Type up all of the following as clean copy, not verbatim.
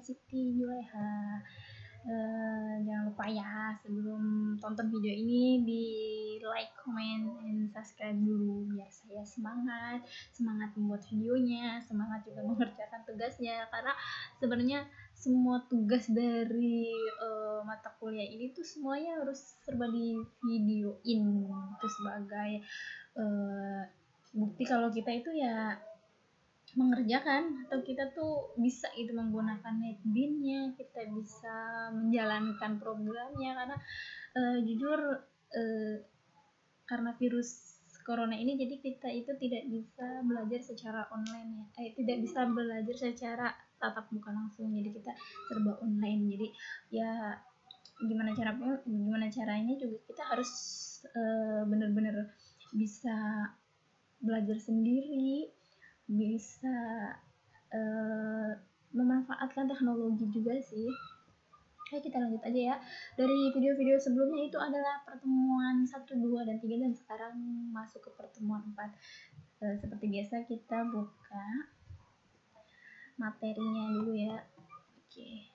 Siti Juleha. Jangan lupa ya sebelum tonton video ini di like, comment, and subscribe dulu biar saya semangat membuat videonya, semangat juga mengerjakan tugasnya, karena sebenarnya semua tugas dari mata kuliah ini tuh semuanya harus serba di videoin, itu sebagai bukti kalau kita itu ya mengerjakan, atau kita tuh bisa itu menggunakan NetBeans-nya, kita bisa menjalankan programnya, karena jujur karena virus corona ini jadi kita itu tidak bisa belajar secara online ya, tidak bisa belajar secara tatap muka langsung, jadi kita serba online. Jadi ya gimana caranya juga kita harus benar-benar bisa belajar sendiri, bisa memanfaatkan teknologi juga sih. Oke, kita lanjut aja ya. Dari video-video sebelumnya itu adalah pertemuan 1, 2, dan 3, dan sekarang masuk ke pertemuan 4. Seperti biasa kita buka materinya dulu ya. Oke,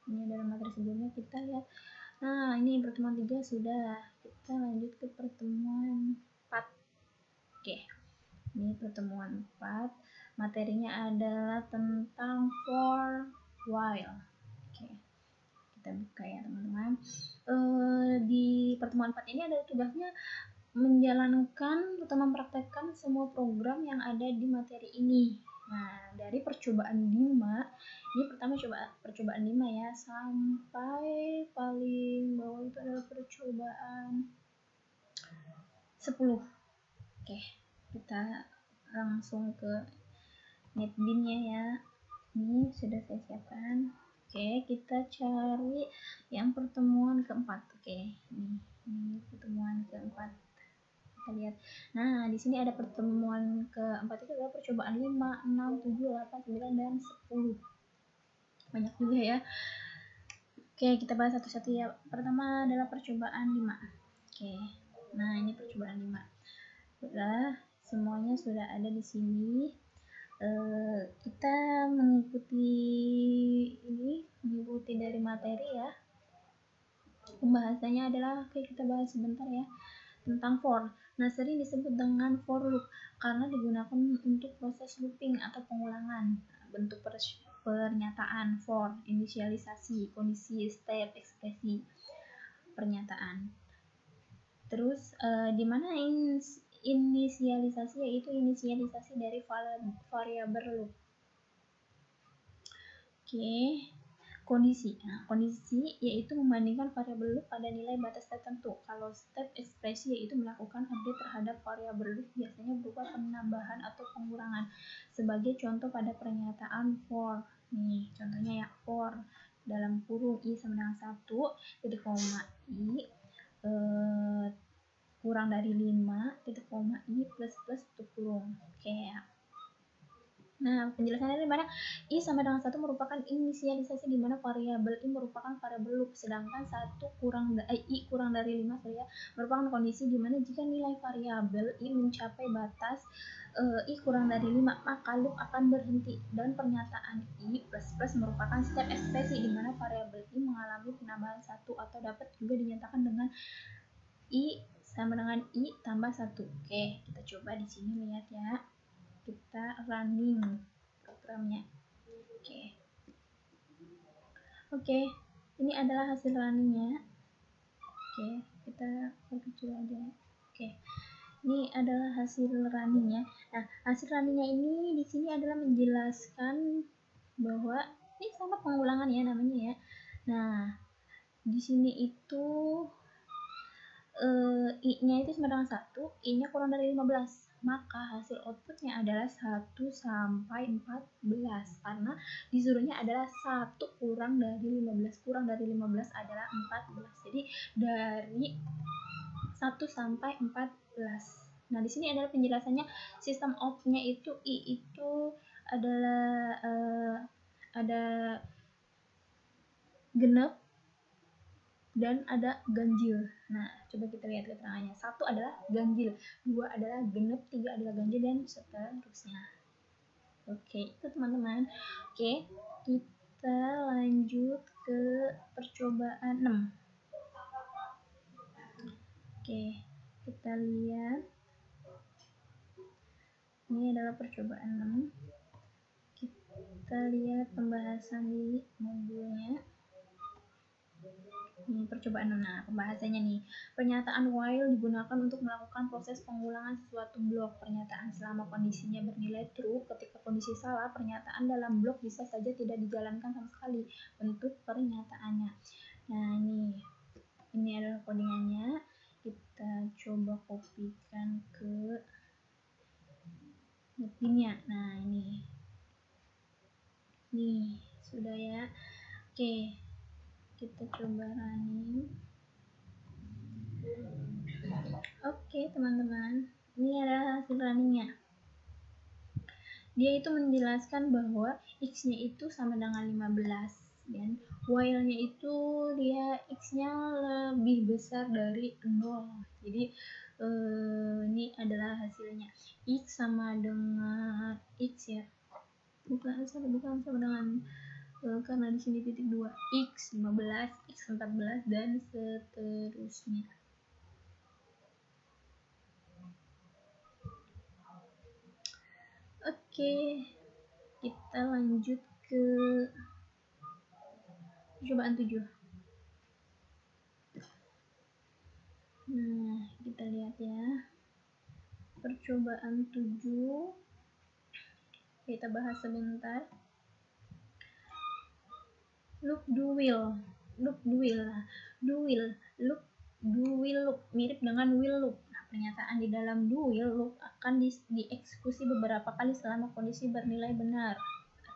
ini adalah materi sebelumnya, kita lihat. Nah, ini pertemuan 3 sudah, kita lanjut ke pertemuan 4. Oke, ini pertemuan 4, materinya adalah tentang for while. Oke, kita buka ya teman-teman. Di pertemuan 4 ini ada tugasnya menjalankan atau mempraktekkan semua program yang ada di materi ini. Nah, dari percobaan 5, ini pertama percobaan 5 ya, sampai paling bawah itu adalah percobaan 10. Oke, kita langsung ke NetBeans-nya ya. Ini sudah saya siapkan. Oke, kita cari yang pertemuan keempat. Oke, ini pertemuan keempat. Kita lihat. Nah, di sini ada pertemuan keempat itu adalah percobaan 5, 6, 7, 8, 9, dan 10. Banyak juga ya. Oke, kita bahas satu-satu ya. Pertama adalah percobaan 5. Oke. Nah, ini percobaan 5. Sudah, semuanya sudah ada di sini. Kita mengikuti dari materi ya. Pembahasannya adalah, oke, kita bahas sebentar ya tentang for. Nah, sering disebut dengan for loop karena digunakan untuk proses looping atau pengulangan. Bentuk pernyataan for, inisialisasi, kondisi, step, ekspresi, pernyataan. Terus di mana inisialisasi, yaitu inisialisasi dari variabel loop. Oke, kondisi. Nah, kondisi yaitu membandingkan variabel loop pada nilai batas tertentu. Kalau step, ekspresi yaitu melakukan update terhadap variabel loop, biasanya berupa penambahan atau pengurangan. Sebagai contoh pada pernyataan for. Nih, contohnya ya, for dalam kurung i sama dengan 1, titik koma i kurang dari 5, titik koma i plus tutup kurung. Oke ya. Nah, penjelasannya di mana i sama dengan 1 merupakan inisialisasi di mana variabel i merupakan variabel loop, sedangkan i kurang dari 5 merupakan kondisi di mana jika nilai variabel i mencapai batas i kurang dari 5, maka loop akan berhenti. Dan pernyataan i plus merupakan step ekspresi di mana variabel i mengalami penambahan 1, atau dapat juga dinyatakan dengan i sama dengan i tambah 1. Oke, kita coba di sini lihat ya. Kita running programnya. Oke, ini adalah hasil runningnya. Oke, kita kecil aja. Oke, ini adalah hasil runningnya. Nah, hasil runningnya ini di sini adalah menjelaskan bahwa ini sama pengulangan ya namanya ya. Nah, di sini itu i-nya itu sama dengan 1, i-nya kurang dari 15. Maka hasil outputnya adalah 1 sampai 14, karena disuruhnya adalah 1 kurang dari 15. Kurang dari 15 adalah 14. Jadi dari 1 sampai 14. Nah, di sini adalah penjelasannya. Sistem out-nya itu i itu adalah ada genap dan ada ganjil. Nah, coba kita lihat keterangannya. 1 adalah ganjil, 2 adalah genep, 3 adalah ganjil, dan seterusnya. Oke, itu teman-teman. Oke, kita lanjut ke percobaan 6. Oke, kita lihat. Ini adalah percobaan 6. Kita lihat pembahasan di modulnya. Ini percobaan 6. Nah, pembahasannya nih. Pernyataan while digunakan untuk melakukan proses pengulangan suatu blok. Pernyataan selama kondisinya bernilai true. Ketika kondisi salah, pernyataan dalam blok bisa saja tidak dijalankan sama sekali. Bentuk pernyataannya. Nah, ini adalah codingannya. Kita coba kopikan ke metinnya. Nah, ini sudah ya. Oke, kita coba running. Oke, teman-teman, ini adalah hasil runningnya. Dia itu menjelaskan bahwa x-nya itu sama dengan 15 dan while-nya itu dia x-nya lebih besar dari 0. Jadi ini adalah hasilnya. X sama dengan x ya. Bukan sama dengan karena di sini titik 2, x 15, x 14 dan seterusnya. Oke, kita lanjut ke percobaan 7. Nah, kita lihat ya. Percobaan 7. Kita bahas sebentar. Look, do will, look, mirip dengan will look. Nah, pernyataan di dalam do will look akan dieksekusi beberapa kali selama kondisi bernilai benar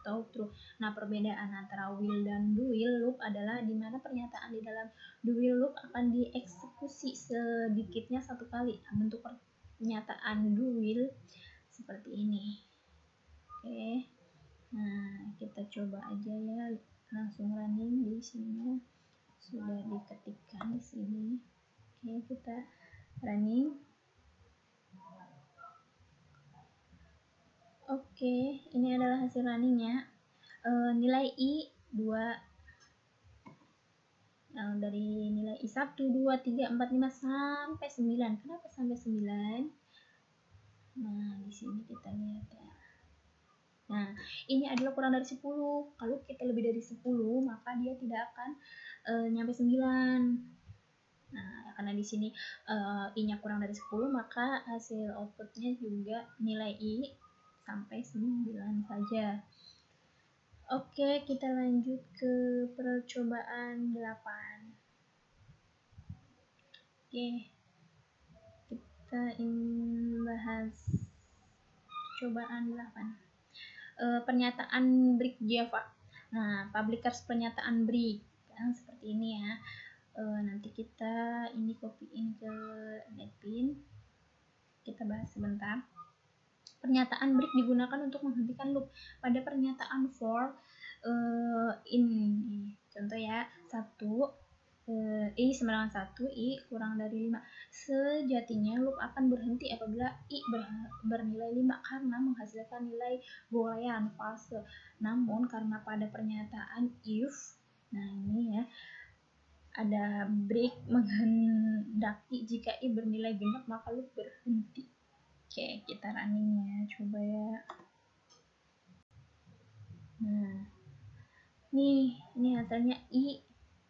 atau true. Nah, perbedaan antara will dan do will look adalah di mana pernyataan di dalam do will look akan dieksekusi sedikitnya satu kali. Nah, bentuk pernyataan do will seperti ini. Oke. Nah, kita coba aja ya, langsung running di sini. Sudah diketikkan di sini. Oke, kita running. Oke, ini adalah hasil runningnya. Nilai I 2. Nah, dari nilai I 1, 2, 3, 4, 5 sampai 9. Kenapa sampai 9? Nah, di sini kita lihat ya. Nah, ini adalah kurang dari 10. Kalau kita lebih dari 10, maka dia tidak akan nyampe 9. Nah, karena di sini I-nya kurang dari 10, maka hasil outputnya juga nilai I sampai 9 saja. Oke, kita lanjut ke percobaan 8. Oke, kita ingin bahas percobaan 8. Pernyataan break Java. Nah, publikers pernyataan break kan seperti ini ya. Nanti kita ini copyin ke netpin. Kita bahas sebentar. Pernyataan break digunakan untuk menghentikan loop. Pada pernyataan for in, contoh ya, 1 I sama dengan 1, I kurang dari 5. Sejatinya loop akan berhenti apabila I bernilai 5 karena menghasilkan nilai boolean false. Namun karena pada pernyataan if, nah ini ya, ada break menghendaki jika I bernilai genap maka loop berhenti. Oke, kita running ya, coba ya. Nah, ini hasilnya I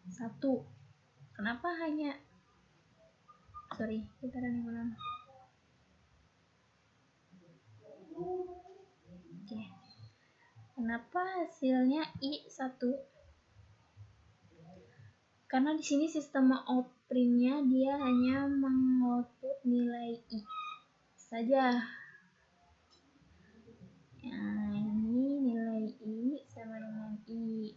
1. Kenapa hanya kita running ulang. Oke. Kenapa hasilnya I 1? Karena di sini sistem outprintnya dia hanya mengoutput nilai I saja. Nah, ini nilai I sama dengan I.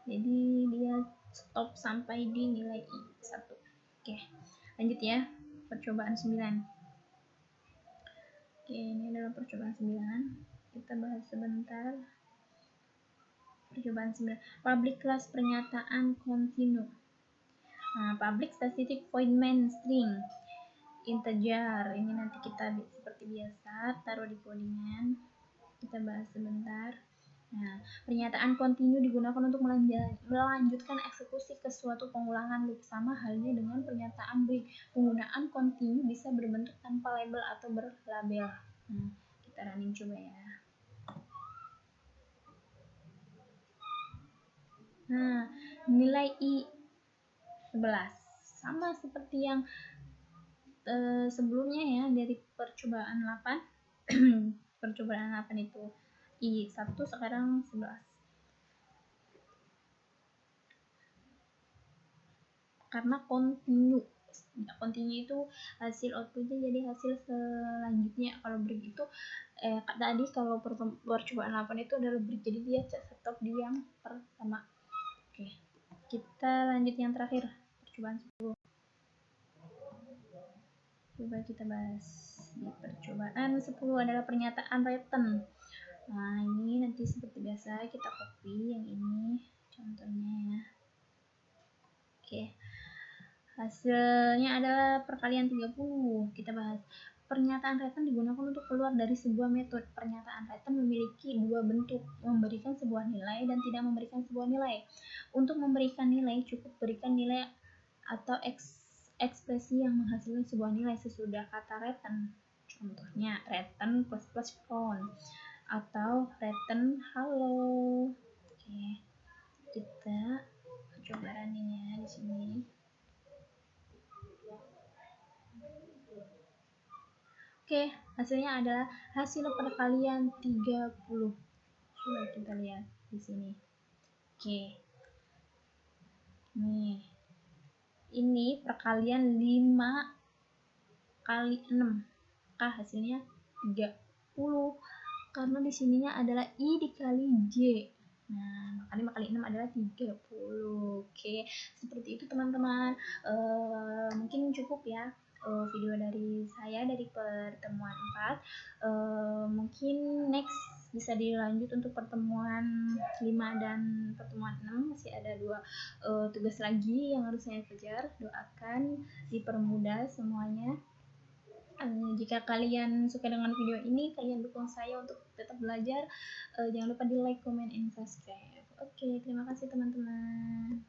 Jadi dia stop sampai di nilai I 1. Oke, lanjut ya. Percobaan 9. Oke, ini adalah percobaan 9. Kita bahas sebentar. Percobaan 9. Public class pernyataan continue. Nah, public static void main string integer. Ini nanti kita seperti biasa taruh di codingan. kita bahas sebentar. Nah, pernyataan kontinu digunakan untuk melanjutkan eksekusi ke suatu pengulangan loop, sama halnya dengan pernyataan break. Penggunaan kontinu bisa berbentuk tanpa label atau berlabel. Nah, kita running coba ya. Nah, nilai I11 sama seperti yang sebelumnya ya, dari percobaan 8. Percobaan 8 itu I1, sekarang 11. Karena kontinu itu hasil outputnya jadi hasil selanjutnya. Kalau break itu tadi kalau percobaan 8 itu adalah break, jadi dia stop di yang pertama. Oke, kita lanjut yang terakhir, percobaan 10. Coba kita bahas. Di percobaan 10 adalah pernyataan written. Nah, ini nanti seperti biasa kita copy yang ini contohnya ya. Oke. Hasilnya adalah perkalian 30. Kita bahas. Pernyataan written digunakan untuk keluar dari sebuah metode. Pernyataan written memiliki dua bentuk, memberikan sebuah nilai dan tidak memberikan sebuah nilai. Untuk memberikan nilai, cukup berikan nilai atau ekspresi yang menghasilkan sebuah nilai sesudah kata written. Contohnya written plus phone atau written halo. Oke, kita coba running ya di sini. Oke, hasilnya adalah hasil perkalian 30. Coba kita lihat di sini. Oke. Nih. Ini perkalian 5 kali 6. Maka hasilnya 30. Karena di sininya adalah I dikali J. Nah, maka 5 kali 6 adalah 30. Oke, seperti itu teman-teman. Mungkin cukup ya video dari saya dari pertemuan 4. Mungkin next bisa dilanjut untuk pertemuan 5 dan pertemuan 6. Masih ada 2 tugas lagi yang harus saya kejar. Doakan dipermudah semuanya. Jika kalian suka dengan video ini, kalian dukung saya untuk tetap belajar. Jangan lupa di like, comment, and subscribe. Oke, terima kasih teman-teman.